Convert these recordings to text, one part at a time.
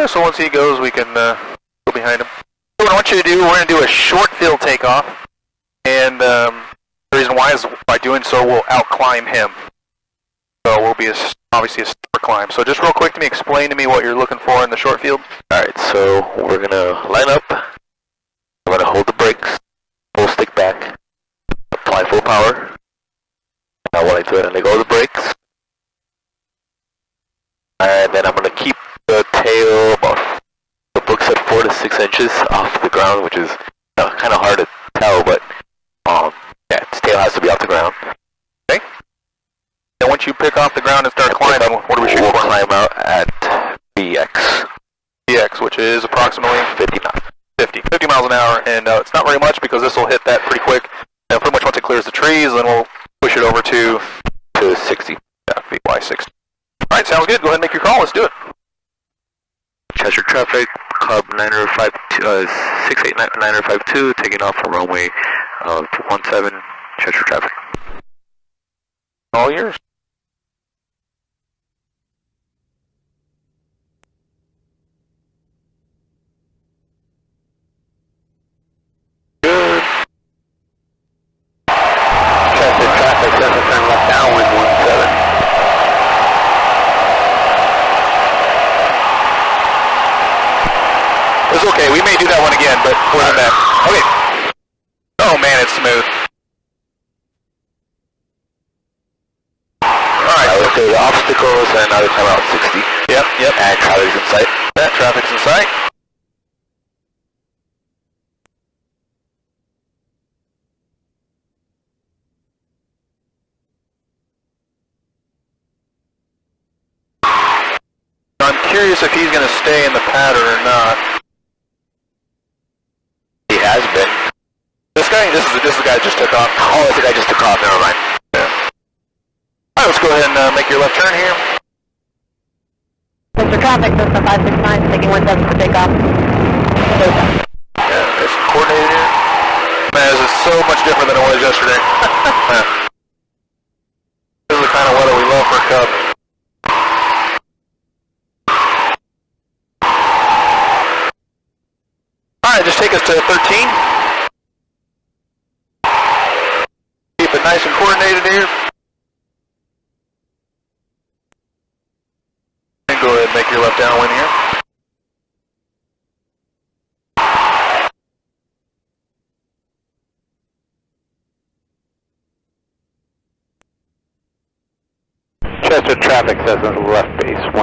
So once he goes, we can go behind him. So what I want you to do, we're going to do a short field takeoff, and the reason why is by doing so, we'll out-climb him. So we'll be obviously a steeper climb. So just real quick to me, explain to me what you're looking for in the short field. Alright, so we're going to line up. I'm going to hold the brakes, full stick back, apply full power. Now when I do it, I let go of the brakes. And then I'm going to keep the tail about, the book said 4 to 6 inches off the ground, which is kind of hard to tell, but yeah, its tail has to be off the ground. Okay. And once you pick off the ground and start climbing, what do we shoot for? We'll climb out at BX. BX, which is approximately 50 knots. 50 miles an hour, and it's not very much because this will hit that pretty quick. And pretty much once it clears the trees, then we'll push it over to 60. Yeah, VY 60. Alright, sounds good. Go ahead and make your call. Let's do it. Chester traffic, Cub 68952, taking off from runway 17, Chester traffic. All yours. Good. Chester traffic, turn left downwind 17. It's okay, we may do that one again, but more than that. Okay. Oh man, it's smooth. Alright. Let's do the obstacles and now we come out 60. Yep. And traffic's in sight. Yeah, traffic's in sight. I'm curious if he's going to stay in the pattern or not. He has been. This guy? This is the guy that just took off. Oh, I think I just took off. Never mind. Yeah. Alright, let's go ahead and make your left turn here. Mr. Traffic, system 569, taking 17 for takeoff. Yeah, it's coordinated here. Man, this is so much different than it was yesterday. This is the kind of weather we love for a Cub. Alright, just take us to 13. Keep it nice and coordinated here. And go ahead and make your left downwind here. Chester traffic says on the left base 17.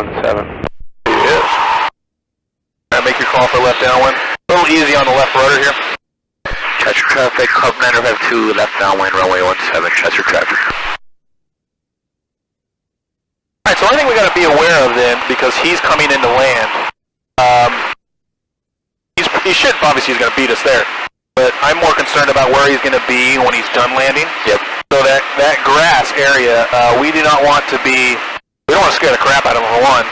Yes. Alright, make your call for left downwind. A little easy on the left rudder here. Chester traffic, Cub 952, left downwind, runway 17, Chester traffic. Alright, so I think we got to be aware of then, because he's coming into land. He should, obviously he's going to beat us there. But I'm more concerned about where he's going to be when he's done landing. Yep. So that grass area, we do not want to be, we don't want to scare the crap out of him for one.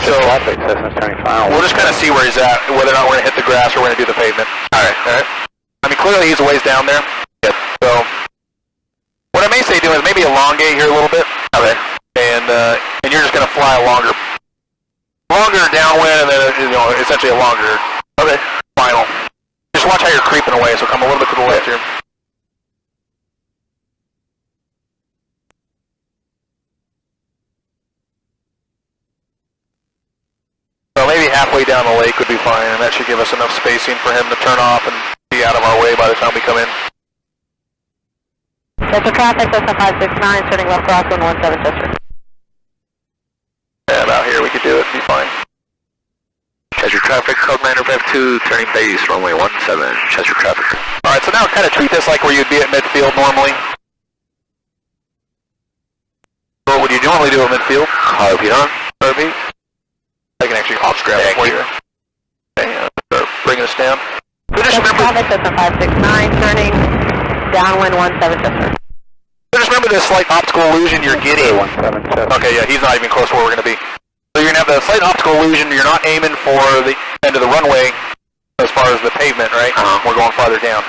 So traffic says it's turning final. we'll just kind of see where he's at, whether or not we're going to hit the grass or we're going to do the pavement. Alright. I mean, clearly he's a ways down there. Yep. So, what I may say do is maybe elongate here a little bit. Okay. And you're just going to fly a longer downwind and then, essentially a longer final. Just watch how you're creeping away, so come a little bit to the left here. So maybe halfway down the lake would be fine, and that should give us enough spacing for him to turn off and be out of our way by the time we come in. Chester traffic, system 569, turning left crosswind 17 Chester. Yeah, about here we could do it, be fine. Chester traffic, Cub 952, turning base, runway 17, Chester traffic. Alright, so now kind of treat this like where you'd be at midfield normally. So what would you normally do at midfield? Heartbeat on. Heartbeat. I can actually grab it for you. Okay, start bringing us down. So just Chester remember, traffic, system 569, turning downwind 17 Chester. so just remember this slight optical illusion you're getting. 17 Chester. Okay, yeah, he's not even close to where we're going to be. So you're going to have the slight optical illusion, you're not aiming for the end of the runway as far as the pavement, right? We're going farther down.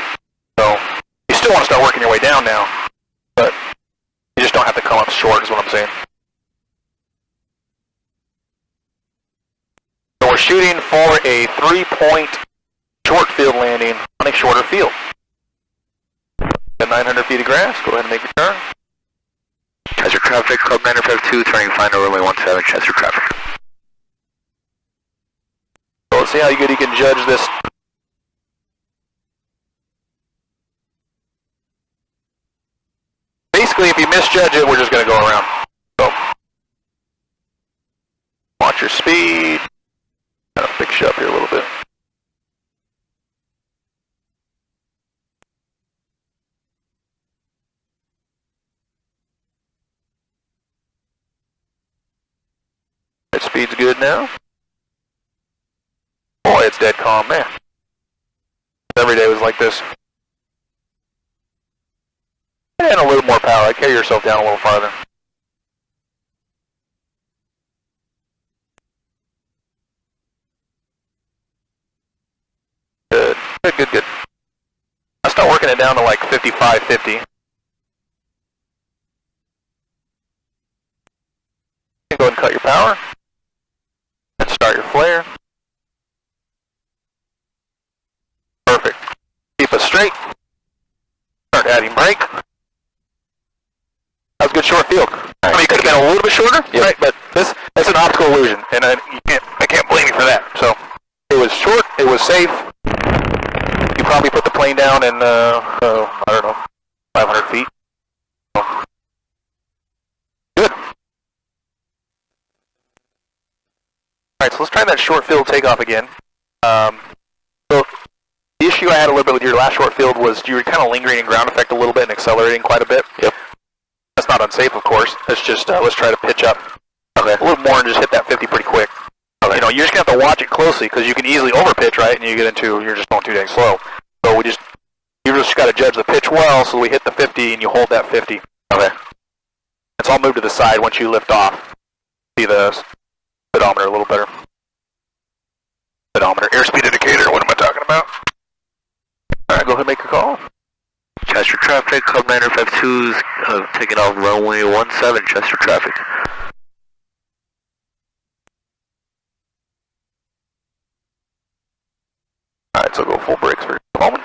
So, you still want to start working your way down now, but you just don't have to come up short is what I'm saying. So we're shooting for a 3-point short field landing on a shorter field. At 900 feet of grass, go ahead and make your turn. Chester traffic, Club 952, turning final runway 17, Chester traffic. So let's see how good you can judge this. Basically, if you misjudge it, we're just going to go around. So, watch your speed. Kind of fix you up here a little bit. That speed's good now. Boy, it's dead calm, man. Every day was like this. And a little more power. Carry yourself down a little farther. Good. Good, good, good. I'll start working it down to like 55, 50. You can go ahead and cut your power. And start your flare. Perfect. Keep us straight. Start adding brake. That was a good short field. I mean, it could have been a little bit shorter, right? But that's an optical illusion, and I can't blame you for that. So it was short, it was safe. You probably put the plane down in I don't know, 500 feet. Good. All right, so let's try that short field takeoff again. So the issue I had a little bit with your last short field was you were kind of lingering in ground effect a little bit and accelerating quite a bit. Yep. That's not unsafe, of course. It's just, let's try to pitch up a little more and just hit that 50 pretty quick. You know, you're just going to have to watch it closely because you can easily overpitch, right? And you get into, you're just going too dang slow. So you just got to judge the pitch well so we hit the 50 and you hold that 50. Okay. And so I'll move to the side once you lift off. See the speedometer a little better. Speedometer, airspeed indicator, what am I talking about? Alright, go ahead and make your call. Chester traffic, Club 952 is taking off runway 17, Chester traffic. Alright, so go full brakes for a moment.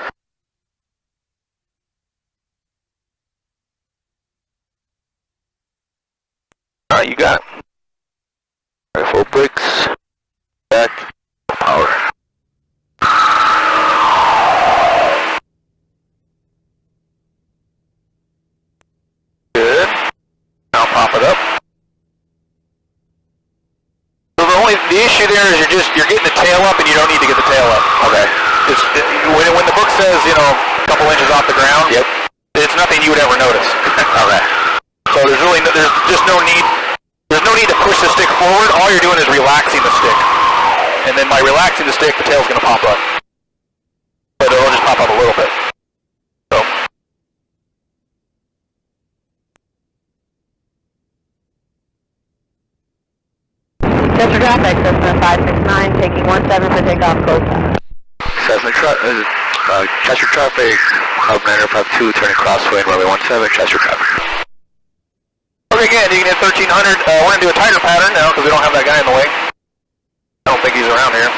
Alright, you got it. Alright, full brakes. Back. Power. Good. Now pop it up. So the issue there is you're getting the tail up and you don't need to get the tail up. Okay. When the book says, you know, a couple inches off the ground, yep, it's nothing you would ever notice. Okay. So there's just no need. There's no need to push the stick forward. All you're doing is relaxing the stick. And then by relaxing the stick, the tail's going to pop up. But it'll just pop up a little bit. So. Chester traffic, Cessna 569, taking 17 for takeoff, close. Chester traffic, Club 952, turning crosswind, runway 17, Chester traffic. Okay, again, you can hit 1300. We're going to do a tighter pattern now because we don't have that guy in the way. I don't think he's around here.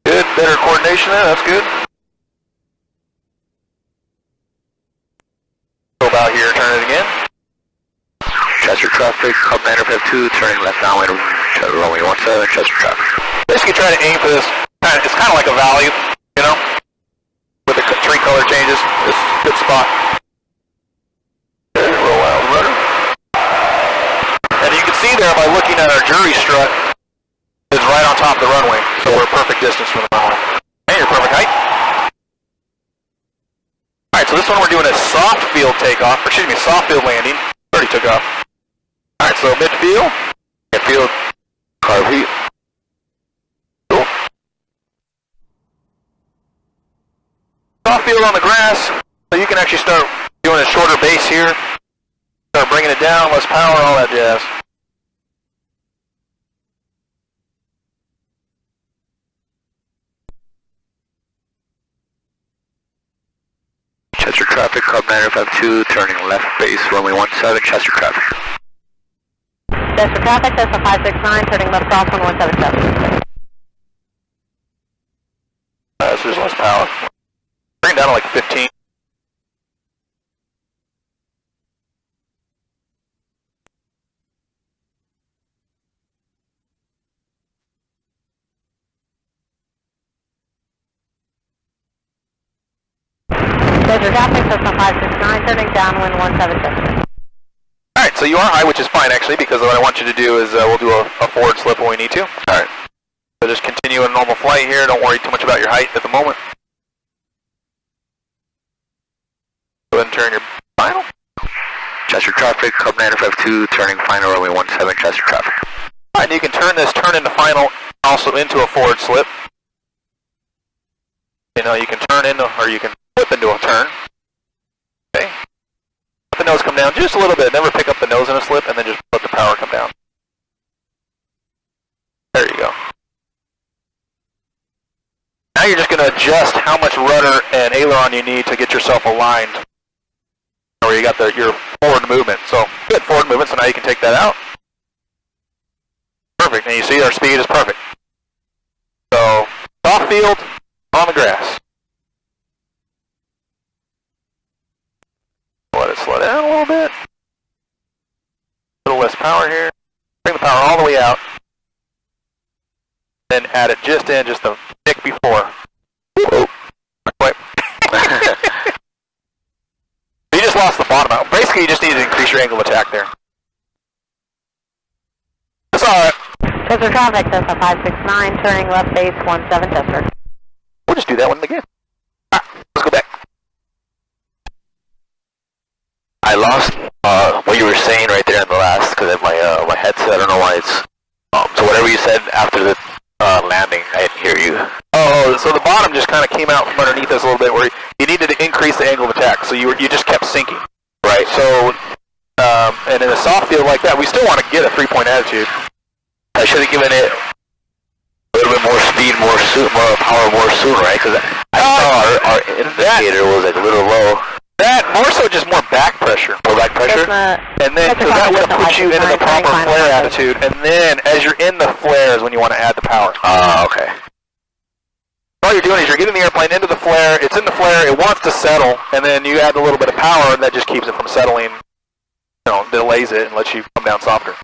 Good, better coordination there, that's good. Go about here, turn it again. Chester traffic, Club 952, turning left downwind, runway 17, Chester traffic. Basically try to aim for this, it's kind of like a value, you know, with the tree color changes. It's a good spot. Good, roll out the rudder. And you can see there by looking at our jury strut, is right on top of the runway, so we're a perfect distance from the runway. And you're perfect height. Alright, so this one we're doing a soft field takeoff, soft field landing. Already took off. Alright, so midfield. Midfield, carb heat. Cool. Soft field on the grass, so you can actually start doing a shorter base here. Start bringing it down, less power, all that jazz. Chester traffic, Club 952, turning left base, runway 17, Chester traffic. Desert traffic, Cessna 569, turning left crosswind 177. This is less power. Bring it down to like 15. Desert traffic, Cessna 569, turning downwind 177. Alright, so you are high, which is fine actually, because what I want you to do is we'll do a forward slip when we need to. Alright. So just continue a normal flight here, don't worry too much about your height at the moment. Go ahead and turn your final. Chester traffic, Cub 952, turning final runway 17, Chester traffic. Alright, you can turn this turn into final also into a forward slip. You know, you can turn into, or you can flip into a turn. Okay. Let the nose come down just a little bit. Never pick up the nose in a slip, and then just let the power come down. There you go. Now you're just going to adjust how much rudder and aileron you need to get yourself aligned. Where you got your forward movement. So, good forward movement, so now you can take that out. Perfect, and you see our speed is perfect. So, soft field, on the grass. Let it slow down a little bit. A little less power here. Bring the power all the way out. Then add it just in, just a tick before. Whoa. Wait. You just lost the bottom out. Basically, you just need to increase your angle of attack there. That's alright. Desert traffic, Cessna 569, turning left base 17 Chester. We'll just do that one again. Alright, let's go back. I lost what you were saying right there in the last, because of my headset, I don't know why it's, so whatever you said after the landing, I didn't hear you. Oh, so the bottom just kind of came out from underneath us a little bit where you needed to increase the angle of attack, so you just kept sinking. Right. So, and in a soft field like that, we still want to get a 3-point attitude. I should have given it a little bit more speed, more power, more soon, right? Because I saw our indicator was like a little low. That, more so just more back pressure. More back pressure? And then, so that would have put you into the proper flare attitude, and then as you're in the flare is when you want to add the power. Okay. All you're doing is you're getting the airplane into the flare, it's in the flare, it wants to settle, and then you add a little bit of power, and that just keeps it from settling, you know, delays it and lets you come down softer.